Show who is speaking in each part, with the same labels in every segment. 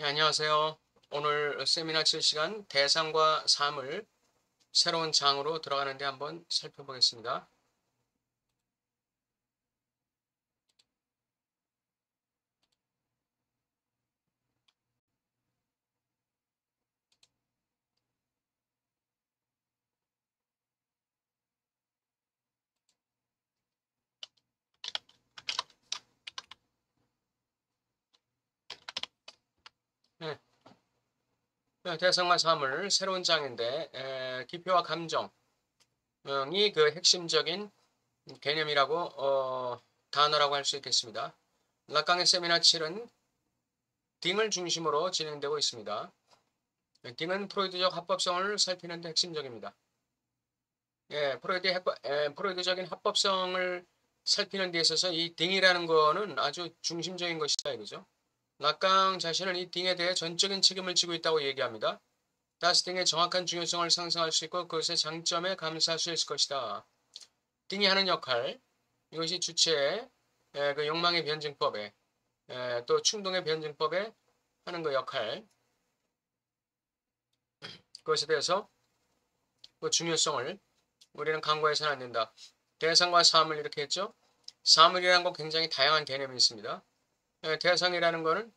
Speaker 1: 네, 안녕하세요. 오늘 세미나 7시간 대상과 사물 새로운 장으로 들어가는데 한번 살펴보겠습니다. 네, 대상과 사물 새로운 장인데 기표와 감정이 그 핵심적인 개념이라고 단어라고 할 수 있겠습니다. 락강의 세미나 7은 딩을 중심으로 진행되고 있습니다. 딩은 프로이드적 합법성을 살피는 데 핵심적입니다. 프로이드적인 합법성을 살피는 데 있어서 이 딩이라는 거는 아주 중심적인 것이다 이거죠. 락강 자신은 이 딩에 대해 전적인 책임을 지고 있다고 얘기합니다. 다스팅의 정확한 중요성을 상상할 수 있고 그것의 장점에 감사할 수 있을 것이다. 딩이 하는 역할, 이것이 주체의 그 욕망의 변증법에 또 충동의 변증법에 하는 그 역할, 그것에 대해서 그 중요성을 우리는 간과해서는 안 된다. 대상과 사물 이렇게 했죠. 사물이라는 건 굉장히 다양한 개념이 있습니다. 대상이라는 것은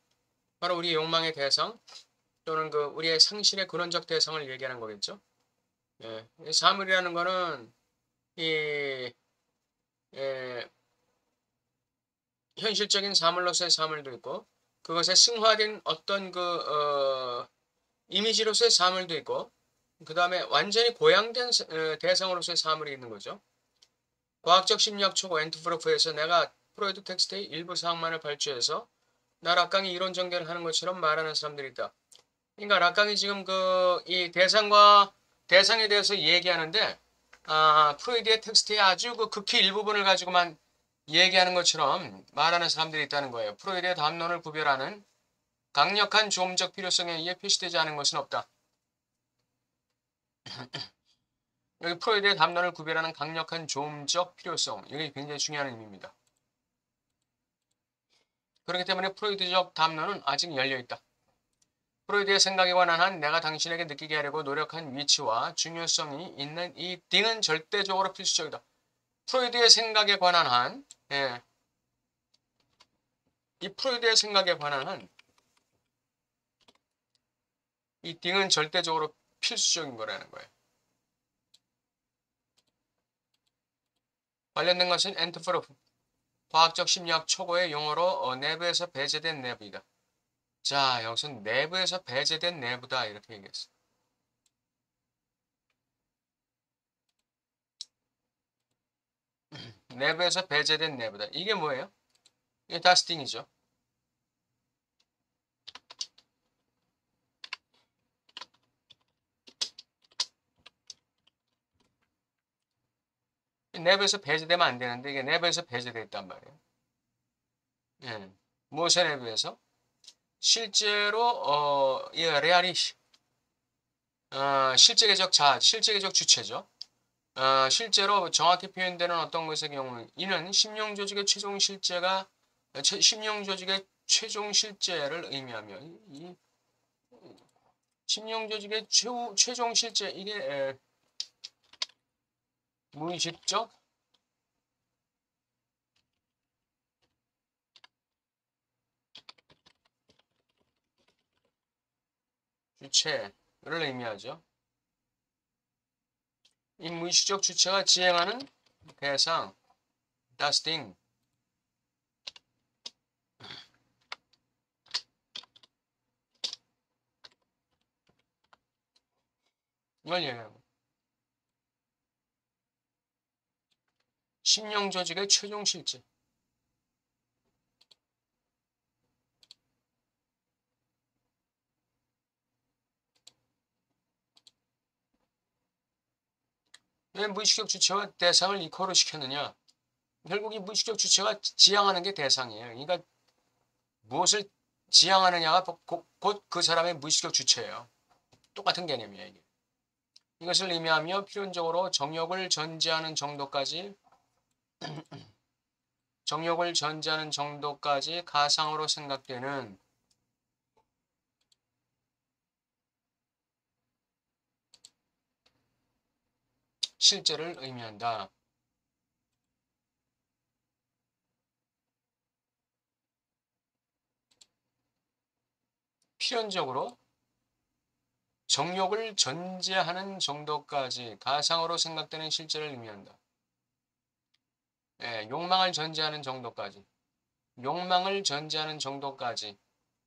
Speaker 1: 바로 우리 욕망의 대상 또는 그 우리의 상실의 근원적 대상을 얘기하는 거겠죠. 사물이라는 거는 이 예, 현실적인 사물로서의 사물도 있고 그것에 승화된 어떤 이미지로서의 사물도 있고 그 다음에 완전히 고양된 대상으로서의 사물이 있는 거죠. 과학적 심리학 초보 엔트프로프에서 내가 프로이드 텍스트의 일부 사항만을 발췌해서 나 락강이 이론 전개를 하는 것처럼 말하는 사람들이 있다. 그러니까 락강이 지금 이 대상과 대상에 대해서 얘기하는데 프로이드의 텍스트의 아주 그 극히 일부분을 가지고만 얘기하는 것처럼 말하는 사람들이 있다는 거예요. 프로이드의 담론을 구별하는 강력한 조음적 필요성에 의해 표시되지 않은 것은 없다. 여기 프로이드의 담론을 구별하는 강력한 조음적 필요성, 이게 굉장히 중요한 의미입니다. 그렇기 때문에 프로이드적 담론은 아직 열려있다. 프로이드의 생각에 관한 한 내가 당신에게 느끼게 하려고 노력한 위치와 중요성이 있는 이 딩은 절대적으로 필수적이다. 프로이드의 생각에 관한 한, 이 프로이드의 생각에 관한 한, 이 딩은 절대적으로 필수적인 거라는 거예요. 관련된 것은 엔트프로프, 과학적 심리학 초보의 용어로 내부에서 배제된 내부이다. 자, 여기서 내부에서 배제된 내부다 이렇게 얘기했어. 내부에서 배제된 내부다. 이게 뭐예요? 이게 다스팅이죠. 내부에서 배제되면 안 되는데 이게 내부에서 배제되어 있단 말이에요. 무엇의 내부에서? 실제로 이 레알이 실제계적 주체죠. 실제로 정확히 표현되는 어떤 것의 경우 이는 심령조직의 최종 실제가 심령조직의 최종 실제를 의미하며 이 심령조직의 최종 실제 이게 무의식적 주체를 의미하죠. 이 무의식적 주체가 지행하는 대상, 다스팅, 이걸 얘기하고 심령조직의 최종 실제. 왜 무의식적 주체와 대상을 이퀄로 시켰느냐? 결국 이 무의식적 주체가 지향하는 게 대상이에요. 그러니까 무엇을 지향하느냐가 곧 그 사람의 무의식적 주체예요. 똑같은 개념이에요. 이게. 이것을 의미하며 필연적으로 정욕을 전제하는 정도까지 가상으로 생각되는 실제를 의미한다. 필연적으로 정욕을 전제하는 정도까지 가상으로 생각되는 실제를 의미한다. 예, 욕망을 전제하는 정도까지. 욕망을 전제하는 정도까지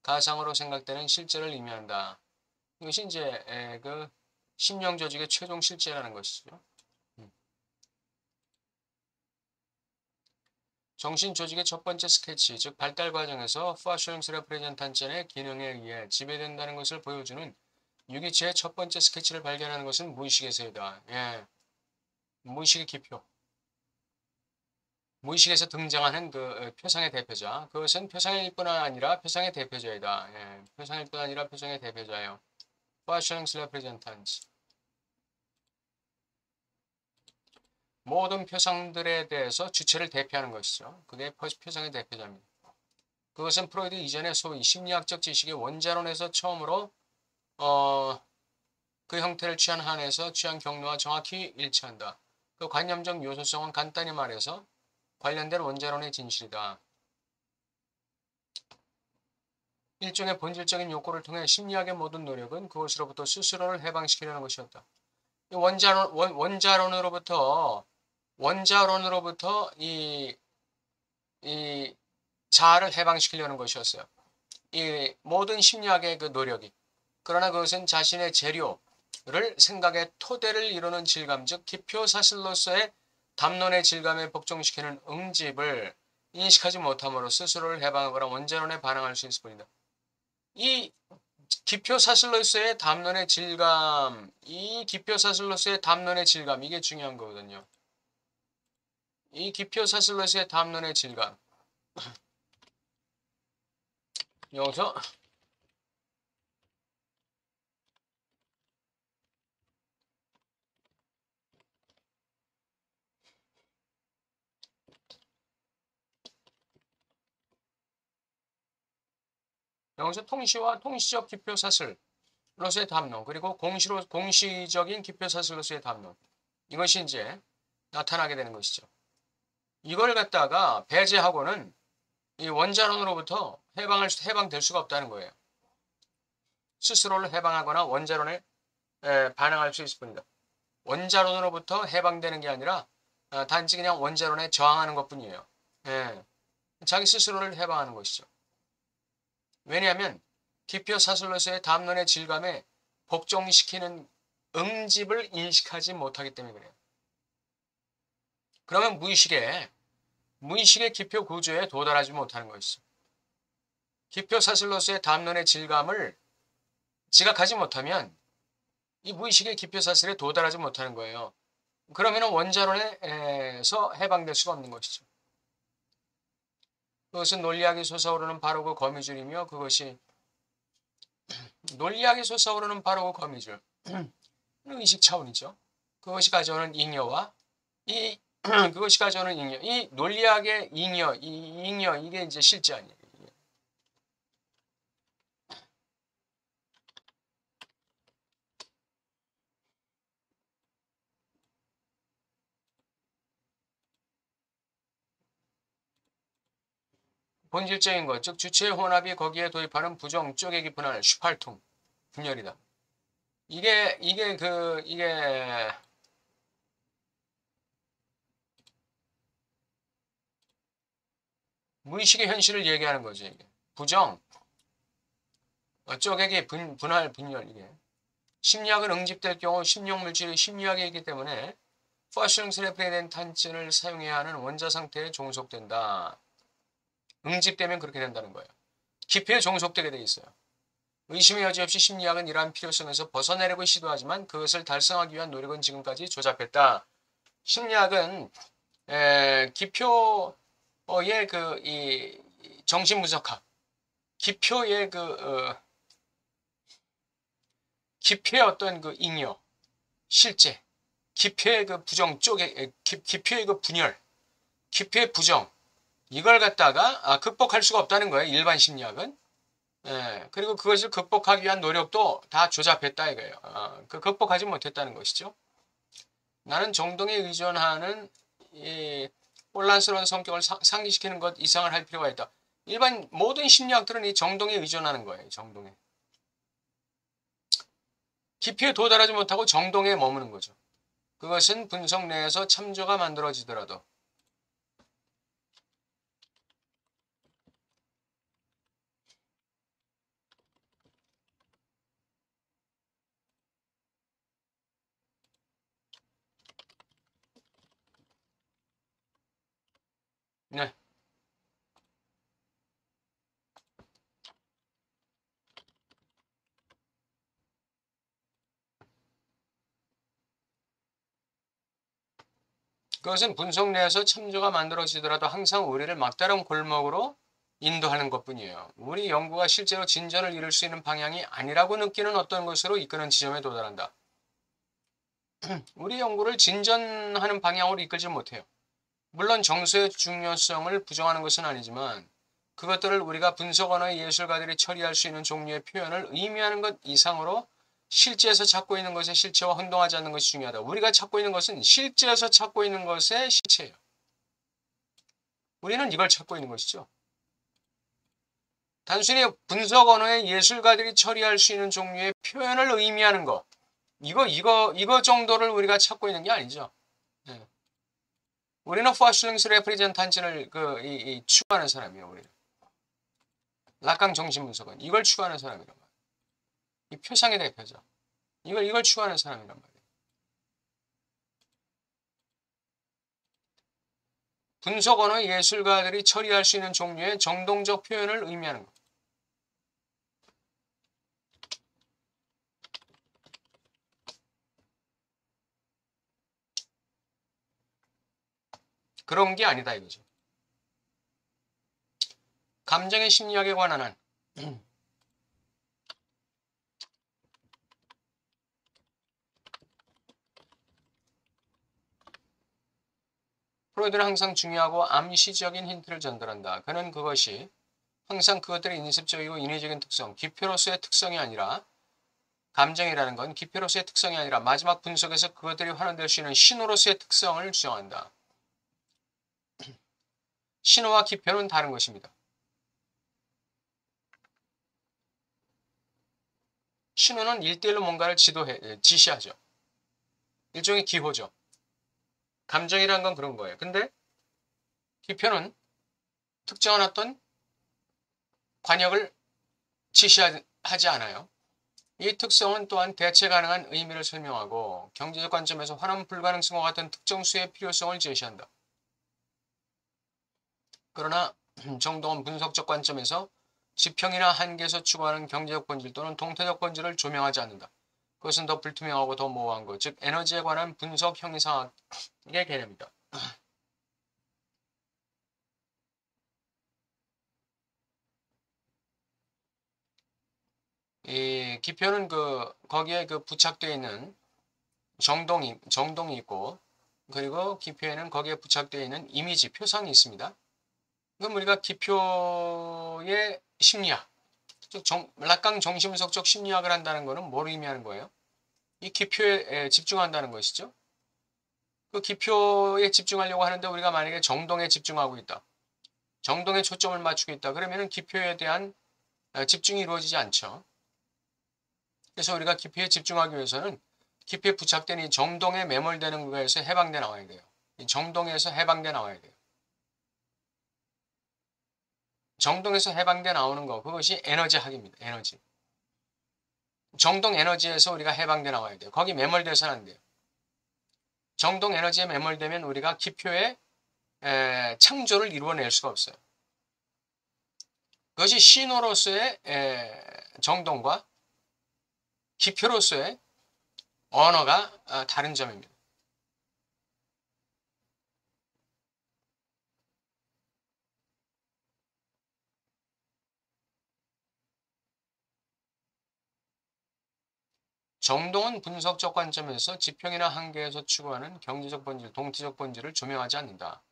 Speaker 1: 가상으로 생각되는 실제를 의미한다. 이것이 이제 그 심령 조직의 최종 실제라는 것이죠. 정신 조직의 첫 번째 스케치, 즉 발달 과정에서 파슈링스 레프레젠탄젠의 기능에 의해 지배된다는 것을 보여주는 유기체의 첫 번째 스케치를 발견하는 것은 무의식에서이다. 예, 무의식의 기표. 무의식에서 등장하는 그 표상의 대표자. 그것은 표상일 뿐 아니라 표상의 대표자이다. 예, 표상일 뿐 아니라 표상의 대표자예요. 파슈링스 레프레젠탄트. 모든 표상들에 대해서 주체를 대표하는 것이죠. 그게 표상의 대표자입니다. 그것은 프로이드 이전의 소위 심리학적 지식의 원자론에서 처음으로 그 형태를 취한 한에서 취한 경로와 정확히 일치한다. 그 관념적 요소성은 간단히 말해서 관련된 원자론의 진실이다. 일종의 본질적인 욕구를 통해 심리학의 모든 노력은 그것으로부터 스스로를 해방시키려는 것이었다. 원자론으로부터 이 자아를 해방시키려는 것이었어요. 이 모든 심리학의 그 노력이. 그러나 그것은 자신의 재료를 생각의 토대를 이루는 질감, 즉 기표사실로서의 담론의 질감에 복종시키는 응집을 인식하지 못함으로 스스로를 해방하거나 원자론에 반항할 수 있을 뿐이다. 이 기표사실로서의 담론의 질감, 이게 중요한 거거든요. 이 기표사실로서의 담론의 질감. 여기서 통시와 통시적 기표사실로서의 담론, 그리고 공시적인 기표사실로서의 담론. 이것이 이제 나타나게 되는 것이죠. 이걸 갖다가 배제하고는 이 원자론으로부터 해방될 수가 없다는 거예요. 스스로를 해방하거나 원자론에 반항할 수 있을 뿐이다. 원자론으로부터 해방되는 게 아니라 단지 그냥 원자론에 저항하는 것뿐이에요. 예, 자기 스스로를 해방하는 것이죠. 왜냐하면 기표사실로서의 담론의 질감에 복종시키는 응집을 인식하지 못하기 때문에 그래요. 그러면 무의식의 기표 구조에 도달하지 못하는 것이죠. 기표사실로서의 담론의 질감을 지각하지 못하면 이 무의식의 기표사실에 도달하지 못하는 거예요. 그러면 원자론에서 해방될 수가 없는 것이죠. 그것은 논리학이 솟아오르는 바로 그 거미줄이며 그것이 논리학이 솟아오르는 바로 그 거미줄. 의식 차원이죠. 그것이 가져오는 잉여와 그것이 가져오는 잉여. 이 논리학의 잉여, 이게 이제 실제 아니에요. 본질적인 것, 즉 주체의 혼합이 거기에 도입하는 부정, 쪼개기, 분할, 슈팔통, 분열이다. 이게 무의식의 현실을 얘기하는 거죠. 이게. 부정, 쪼개기, 분할, 분열, 이게. 심리학은 응집될 경우 심령물질이 심리학이기 때문에 파슈링스레프레덴탄젠을 사용해야 하는 원자 상태에 종속된다. 응집되면 그렇게 된다는 거예요. 기표에 종속되게 돼 있어요. 의심의 여지 없이 심리학은 이러한 필요성에서 벗어내려고 시도하지만 그것을 달성하기 위한 노력은 지금까지 조잡했다. 심리학은 기표의 이 정신분석학, 기표의 기표의 어떤 그 잉여, 실제, 기표의 그 부정 쪽에, 기표의 그 분열, 기표의 부정, 이걸 갖다가 극복할 수가 없다는 거예요. 일반 심리학은. 그리고 그것을 극복하기 위한 노력도 다 조잡했다 이거예요. 극복하지 못했다는 것이죠. 나는 정동에 의존하는 이 혼란스러운 성격을 상기시키는 것 이상을 할 필요가 있다. 일반 모든 심리학들은 이 정동에 의존하는 거예요. 정동에. 깊이에 도달하지 못하고 정동에 머무는 거죠. 그것은 분석 내에서 참조가 만들어지더라도 네. 그것은 분석 내에서 참조가 만들어지더라도 항상 우리를 막다른 골목으로 인도하는 것뿐이에요. 우리 연구가 실제로 진전을 이룰 수 있는 방향이 아니라고 느끼는 어떤 것으로 이끄는 지점에 도달한다. 우리 연구를 진전하는 방향으로 이끌지 못해요. 물론 정서의 중요성을 부정하는 것은 아니지만 그것들을 우리가 분석 언어의 예술가들이 처리할 수 있는 종류의 표현을 의미하는 것 이상으로 실제에서 찾고 있는 것의 실체와 혼동하지 않는 것이 중요하다. 우리가 찾고 있는 것은 실제에서 찾고 있는 것의 실체예요. 우리는 이걸 찾고 있는 것이죠. 단순히 분석 언어의 예술가들이 처리할 수 있는 종류의 표현을 의미하는 것. 이거 정도를 우리가 찾고 있는 게 아니죠. 네. 우리는 퍼슐링스 레프리젠탄츠를 추구하는 사람이에요. 우리는. 락강 정신분석은 이걸 추구하는 사람이란 말이에요. 이 표상의 대표죠. 이걸 추구하는 사람이란 말이에요. 분석 언어 예술가들이 처리할 수 있는 종류의 정동적 표현을 의미하는 것. 그런 게 아니다 이거죠. 감정의 심리학에 관한 한 프로이드는 항상 중요하고 암시적인 힌트를 전달한다. 그는 그것이 항상 그것들의 인습적이고 인위적인 특성, 기표로서의 특성이 아니라 감정이라는 건 기표로서의 특성이 아니라 마지막 분석에서 그것들이 환원될 수 있는 신호로서의 특성을 주장한다. 신호와 기표는 다른 것입니다. 신호는 1대1로 뭔가를 지시하죠. 일종의 기호죠. 감정이라는 건 그런 거예요. 근데 기표는 특정한 어떤 관역을 지시하지 않아요. 이 특성은 또한 대체 가능한 의미를 설명하고 경제적 관점에서 환원 불가능성과 같은 특정 수의 필요성을 제시한다. 그러나 정동은 분석적 관점에서 지평이나 한계에서 추구하는 경제적 본질 또는 동태적 본질을 조명하지 않는다. 그것은 더 불투명하고 더 모호한 것, 즉 에너지에 관한 분석 형이상학의 개념이다. 이 기표는 거기에 부착되어 있는 정동이 있고, 그리고 기표에는 거기에 부착되어 있는 이미지, 표상이 있습니다. 그럼 우리가 기표의 심리학, 즉 락강 정신분석적 심리학을 한다는 것은 뭘 의미하는 거예요? 이 기표에 집중한다는 것이죠. 그 기표에 집중하려고 하는데 우리가 만약에 정동에 집중하고 있다. 정동에 초점을 맞추고 있다. 그러면 기표에 대한 집중이 이루어지지 않죠. 그래서 우리가 기표에 집중하기 위해서는 기표에 부착된 이 정동에 매몰되는 거에서 해방돼 나와야 돼요. 이 정동에서 해방돼 나와야 돼요. 정동에서 해방돼 나오는 거, 그것이 에너지학입니다. 에너지. 정동 에너지에서 우리가 해방돼 나와야 돼요. 거기 매몰돼서는 안 돼요. 정동 에너지에 매몰되면 우리가 기표의 창조를 이루어낼 수가 없어요. 그것이 신호로서의 정동과 기표로서의 언어가 다른 점입니다. 정동은 분석적 관점에서 지평이나 한계에서 추구하는 경제적 본질, 동태적 본질을 조명하지 않는다.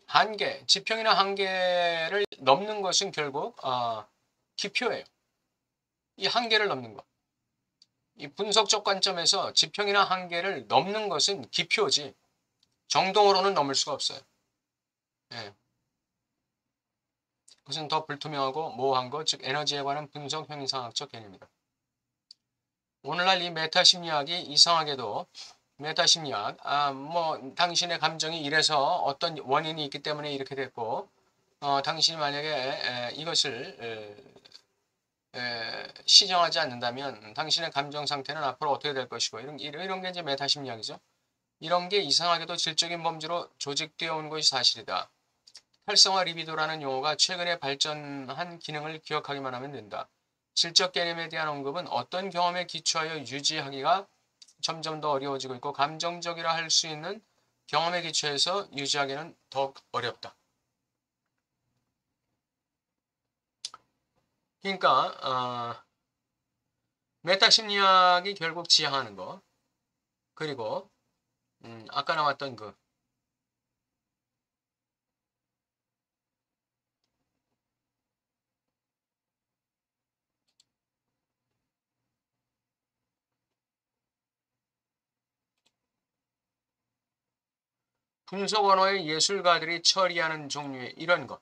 Speaker 1: 한계, 지평이나 한계를 넘는 것은 결국 기표예요. 이 한계를 넘는 것. 이 분석적 관점에서 지평이나 한계를 넘는 것은 기표지 정동으로는 넘을 수가 없어요. 예. 그것은 더 불투명하고 모호한 것, 즉 에너지에 관한 분석 형이상학적 개념이다. 오늘날 이 메타 심리학이 이상하게도 메타 심리학, 뭐 당신의 감정이 이래서 어떤 원인이 있기 때문에 이렇게 됐고, 당신이 만약에 이것을 시정하지 않는다면 당신의 감정 상태는 앞으로 어떻게 될 것이고 이런 게 이제 메타 심리학이죠. 이런 게 이상하게도 질적인 범주로 조직되어 온 것이 사실이다. 활성화 리비도라는 용어가 최근에 발전한 기능을 기억하기만 하면 된다. 질적 개념에 대한 언급은 어떤 경험에 기초하여 유지하기가 점점 더 어려워지고 있고 감정적이라 할 수 있는 경험에 기초해서 유지하기는 더욱 어렵다. 그러니까 메타 심리학이 결국 지향하는 거 그리고 아까 나왔던 그 분석 언어의 예술가들이 처리하는 종류의 이런 것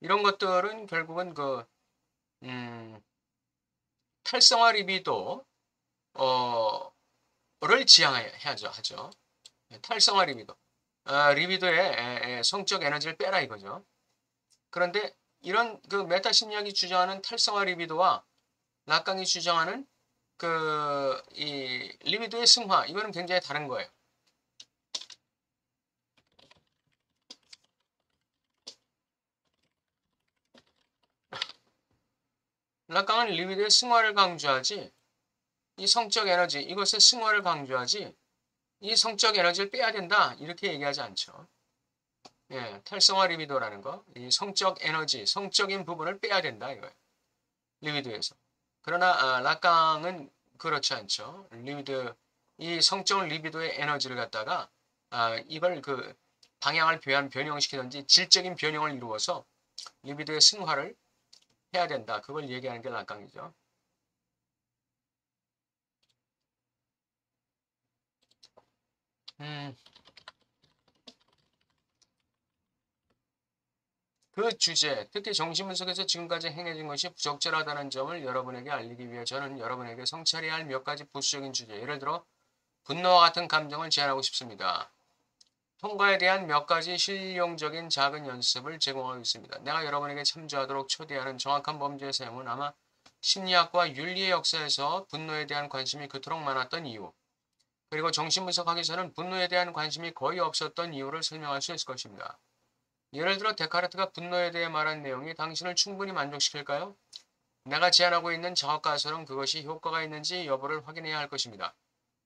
Speaker 1: 이런 것들은 결국은 그 탈성화 리비도 를 지향해야죠 하죠. 탈성화 리비도 리비도의 성적 에너지를 빼라 이거죠. 그런데 이런 그 메타 심리학이 주장하는 탈성화 리비도와 락강이 주장하는 그 이 리비도의 승화 이거는 굉장히 다른 거예요. 락강은 리비도의 승화를 강조하지 이 성적 에너지 이것의 승화를 강조하지 이 성적 에너지를 빼야 된다 이렇게 얘기하지 않죠. 예, 탈성화 리비도라는 거, 이 성적 에너지, 성적인 부분을 빼야 된다 이거예요. 리비도에서. 그러나 락강은 그렇지 않죠. 리비도 이 성적 리비도의 에너지를 갖다가 이걸 그 방향을 변형시키든지 질적인 변형을 이루어서 리비도의 승화를 해야 된다. 그걸 얘기하는 게 락강이죠. 그 주제, 특히 정신분석에서 지금까지 행해진 것이 부적절하다는 점을 여러분에게 알리기 위해 저는 여러분에게 성찰해야 할 몇 가지 부수적인 주제, 예를 들어 분노와 같은 감정을 제안하고 싶습니다. 통과에 대한 몇 가지 실용적인 작은 연습을 제공하고 있습니다. 내가 여러분에게 참조하도록 초대하는 정확한 범죄의 사용은 아마 심리학과 윤리의 역사에서 분노에 대한 관심이 그토록 많았던 이유, 그리고 정신분석학에서는 분노에 대한 관심이 거의 없었던 이유를 설명할 수 있을 것입니다. 예를 들어 데카르트가 분노에 대해 말한 내용이 당신을 충분히 만족시킬까요? 내가 제안하고 있는 작업가에서는 그것이 효과가 있는지 여부를 확인해야 할 것입니다.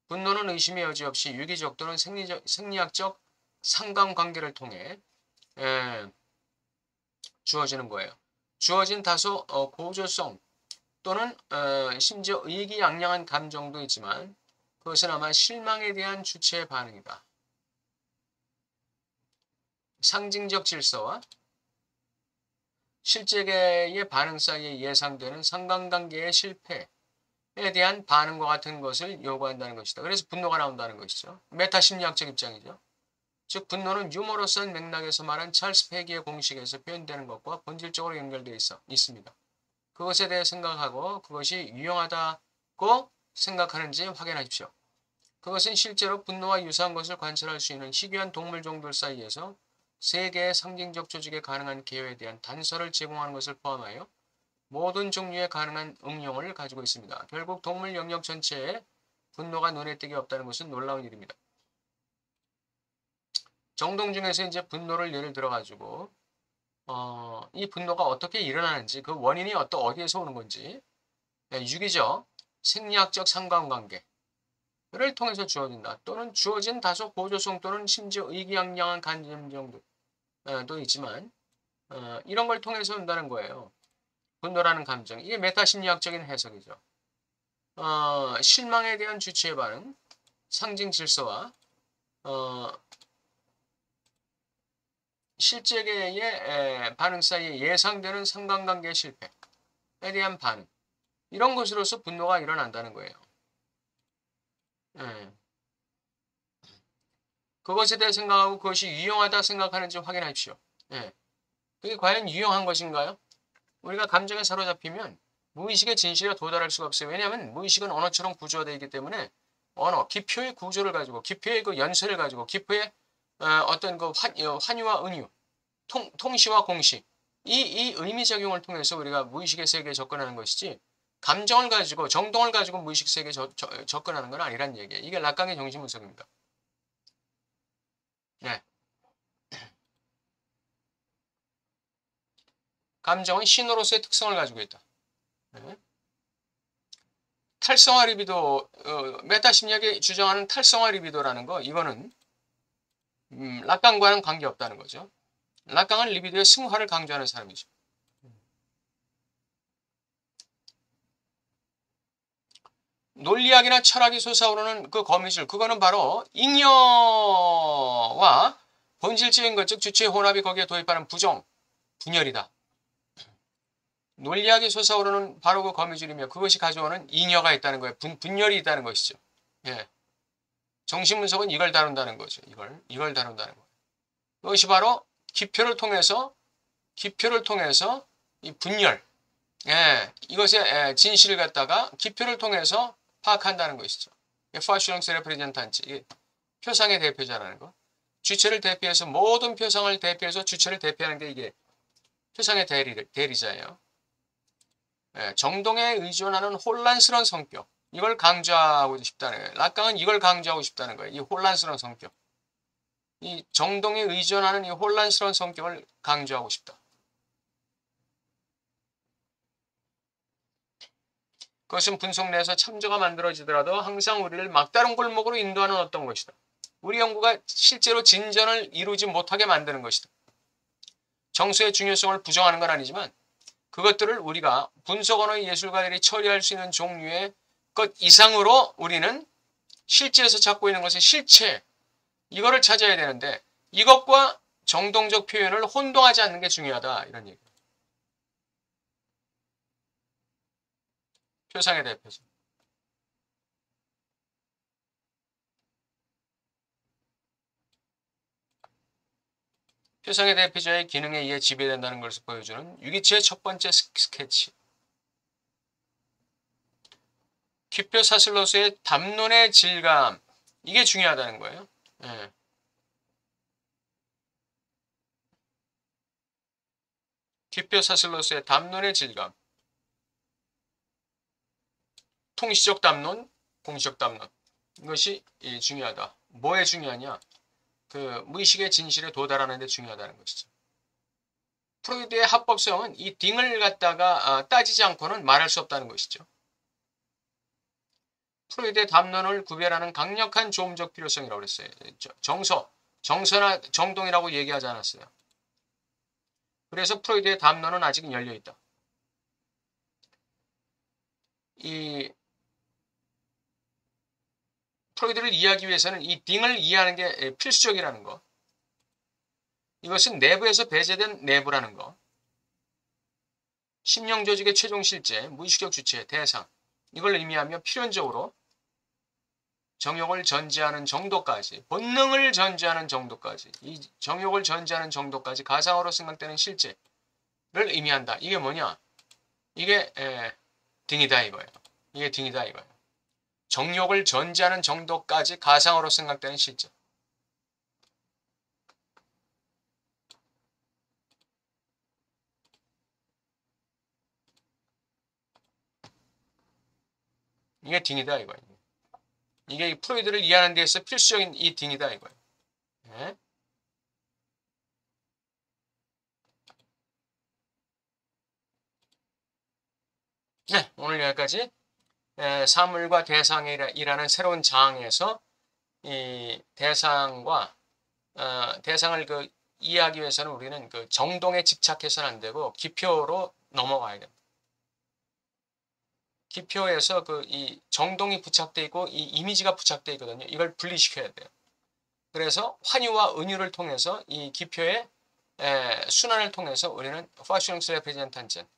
Speaker 1: 분노는 의심의 여지 없이 유기적 또는 생리학적 상관관계를 통해 주어지는 거예요. 주어진 다소 고조성 또는 심지어 의기양양한 감정도 있지만 그것은 아마 실망에 대한 주체의 반응이다. 상징적 질서와 실제계의 반응 사이에 예상되는 상관관계의 실패에 대한 반응과 같은 것을 요구한다는 것이다. 그래서 분노가 나온다는 것이죠. 메타 심리학적 입장이죠. 즉 분노는 유머러스한 맥락에서 말한 찰스 페기의 공식에서 표현되는 것과 본질적으로 연결되어 있습니다. 그것에 대해 생각하고 그것이 유용하다고 생각하는지 확인하십시오. 그것은 실제로 분노와 유사한 것을 관찰할 수 있는 희귀한 동물 종들 사이에서 세 개의 상징적 조직에 가능한 개요에 대한 단서를 제공하는 것을 포함하여 모든 종류의 가능한 응용을 가지고 있습니다. 결국 동물 영역 전체에 분노가 눈에 띄게 없다는 것은 놀라운 일입니다. 정동 중에서 이제 분노를 예를 들어가지고 이 분노가 어떻게 일어나는지 그 원인이 어디에서 오는 건지 유기적 생리학적 상관관계를 통해서 주어진다. 또는 주어진 다소 고조성 또는 심지어 의기양양한 감정도 있지만 이런 걸 통해서 온다는 거예요. 분노라는 감정. 이게 메타심리학적인 해석이죠. 실망에 대한 주체의 반응, 상징 질서와 실제계의 반응 사이에 예상되는 상관관계 실패에 대한 반응. 이런 것으로서 분노가 일어난다는 거예요. 예. 그것에 대해 생각하고 그것이 유용하다 생각하는지 확인하십시오. 예. 그게 과연 유용한 것인가요? 우리가 감정에 사로잡히면 무의식의 진실에 도달할 수가 없어요. 왜냐하면 무의식은 언어처럼 구조화되어 있기 때문에 언어, 기표의 구조를 가지고 기표의 그 연설을 가지고 기표의 어떤 그 환유와 은유, 통시와 공시 이 의미작용을 통해서 우리가 무의식의 세계에 접근하는 것이지 감정을 가지고 정동을 가지고 무의식 세계에 접근하는 건 아니란 얘기예요. 이게 락강의 정신분석입니다. 네. 감정은 신호로서의 특성을 가지고 있다. 네. 탈성화 리비도, 메타심리학이 주장하는 탈성화 리비도라는 거, 이거는 락강과는 관계없다는 거죠. 락강은 리비도의 승화를 강조하는 사람이죠. 논리학이나 철학이 솟아오르는 그 거미줄, 그거는 바로 잉여와 본질적인 것, 즉 주체의 혼합이 거기에 도입하는 부정, 분열이다. 논리학이 솟아오르는 바로 그 거미줄이며 그것이 가져오는 잉여가 있다는 거예요. 분열이 있다는 것이죠. 예. 정신분석은 이걸 다룬다는 거죠. 이걸 다룬다는 거예요. 그것이 바로 기표를 통해서 이 분열, 예, 이것의 진실을 갖다가 기표를 통해서 파악한다는 것이죠. 파슈렁스 레프레젠탄치, 표상의 대표자라는 거. 주체를 대표해서 모든 표상을 대표해서 주체를 대표하는 게 이게 표상의 대리자예요. 예, 정동에 의존하는 혼란스러운 성격. 이걸 강조하고 싶다는 거예요. 락강은 이걸 강조하고 싶다는 거예요. 이 혼란스러운 성격. 이 정동에 의존하는 이 혼란스러운 성격을 강조하고 싶다. 그것은 분석 내에서 참조가 만들어지더라도 항상 우리를 막다른 골목으로 인도하는 어떤 것이다. 우리 연구가 실제로 진전을 이루지 못하게 만드는 것이다. 정서의 중요성을 부정하는 건 아니지만 그것들을 우리가 분석 언어의 예술가들이 처리할 수 있는 종류의 것 이상으로 우리는 실제에서 찾고 있는 것의 실체, 이거를 찾아야 되는데 이것과 정동적 표현을 혼동하지 않는 게 중요하다. 이런 얘기. 표상의 대표죠. 표상의 대표자의 기능에 의해 지배된다는 것을 보여주는 유기체의 첫 번째 스케치. 기표 사슬로서의 담론의 질감. 이게 중요하다는 거예요. 예. 기표 사슬로서의 담론의 질감. 통시적 담론, 공시적 담론. 이것이 중요하다. 뭐에 중요하냐? 그 무의식의 진실에 도달하는 데 중요하다는 것이죠. 프로이드의 합법성은 이 딩을 갖다가 따지지 않고는 말할 수 없다는 것이죠. 프로이드의 담론을 구별하는 강력한 조음적 필요성이라고 그랬어요. 정서나 정동이라고 얘기하지 않았어요. 그래서 프로이드의 담론은 아직은 열려있다. 이 프로이드를 이해하기 위해서는 이 딩을 이해하는 게 필수적이라는 거. 이것은 내부에서 배제된 내부라는 거. 심령 조직의 최종 실제, 무의식적 주체, 대상. 이걸 의미하며 필연적으로 정욕을 전제하는 정도까지, 본능을 전제하는 정도까지, 이 정욕을 전제하는 정도까지 가상으로 생각되는 실제를 의미한다. 이게 뭐냐? 이게 딩이다 이거예요. 이게 딩이다 이거예요. 정욕을 전제하는 정도까지 가상으로 생각되는 실제. 이게 딩이다 이거예요. 이게 프로이드를 이해하는 데 있어 필수적인 이 딩이다 이거예요. 네. 네, 오늘 여기까지 사물과 대상이라는 새로운 장에서 이 대상과 대상을 이해하기 위해서는 우리는 그 정동에 집착해서는 안 되고 기표로 넘어가야 됩니다. 기표에서 이 정동이 부착되어 있고 이 이미지가 부착되어 있거든요. 이걸 분리시켜야 돼요. 그래서 환유와 은유를 통해서 이 기표의 순환을 통해서 우리는 파슈렁스 레프레젠탄젠,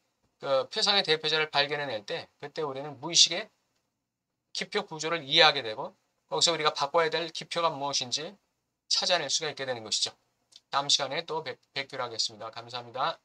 Speaker 1: 그 표상의 대표자를 발견해낼 때 그때 우리는 무의식의 기표 구조를 이해하게 되고 거기서 우리가 바꿔야 될 기표가 무엇인지 찾아낼 수가 있게 되는 것이죠. 다음 시간에 또 뵙기로 하겠습니다. 감사합니다.